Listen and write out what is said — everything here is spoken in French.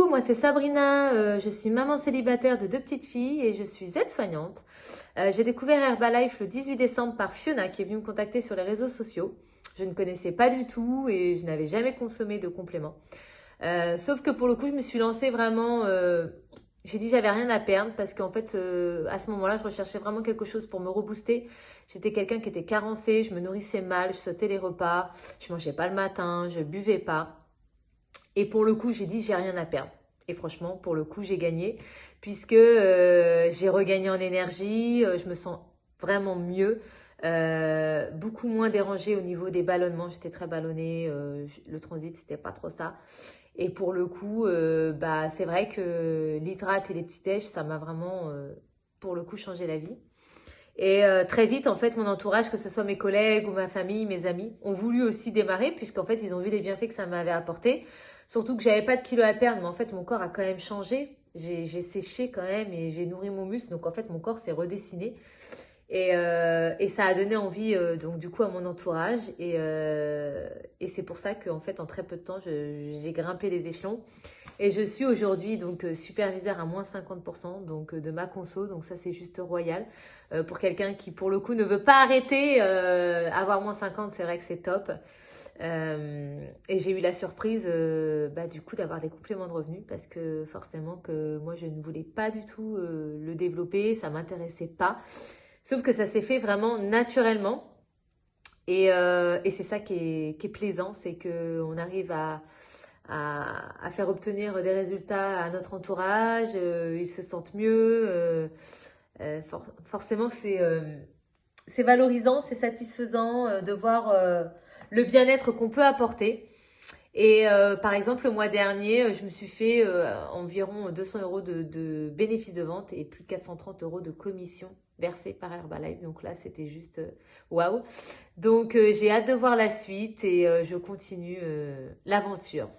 Coucou, moi c'est Sabrina, je suis maman célibataire de 2 petites filles et je suis aide-soignante. J'ai découvert Herbalife le 18 décembre par Fiona qui est venue me contacter sur les réseaux sociaux. Je ne connaissais pas du tout et je n'avais jamais consommé de compléments. Sauf que pour le coup, je me suis lancée vraiment. J'ai dit j'avais rien à perdre parce qu'en fait, à ce moment-là, je recherchais vraiment quelque chose pour me rebooster. J'étais quelqu'un qui était carencé, je me nourrissais mal, je sautais les repas, je mangeais pas le matin, je buvais pas. Et pour le coup, j'ai dit, j'ai rien à perdre. Et franchement, pour le coup, j'ai gagné puisque j'ai regagné en énergie, je me sens vraiment mieux, beaucoup moins dérangée au niveau des ballonnements. J'étais très ballonnée, le transit, c'était pas trop ça. Et pour le coup, bah, c'est vrai que l'hydrate et les petits déj, ça m'a vraiment, pour le coup, changé la vie. Et très vite, en fait, mon entourage, que ce soit mes collègues ou ma famille, mes amis, ont voulu aussi démarrer puisqu'en fait, ils ont vu les bienfaits que ça m'avait apporté. Surtout que j'avais pas de kilos à perdre, mais en fait, mon corps a quand même changé. J'ai séché quand même et j'ai nourri mon muscle. Donc en fait, mon corps s'est redessiné. Et ça a donné envie, donc du coup, à mon entourage. Et c'est pour ça qu'en fait, en très peu de temps, j'ai grimpé les échelons. Et je suis aujourd'hui donc superviseur à moins 50% donc, de ma conso. Donc ça, c'est juste royal. Pour quelqu'un qui, pour le coup, ne veut pas arrêter, avoir moins 50, c'est vrai que c'est top. Et j'ai eu la surprise bah, du coup d'avoir des compléments de revenus parce que forcément que moi, je ne voulais pas du tout le développer. Ça m'intéressait pas. Sauf que ça s'est fait vraiment naturellement. Et c'est ça qui est plaisant, c'est qu'on arrive à faire obtenir des résultats à notre entourage, ils se sentent mieux. Forcément, c'est valorisant, c'est satisfaisant de voir le bien-être qu'on peut apporter. Et par exemple, le mois dernier, je me suis fait environ 200 euros de bénéfices de vente et plus de 430 euros de commission versée par Herbalife. Donc là, c'était juste waouh. Donc j'ai hâte de voir la suite et je continue l'aventure.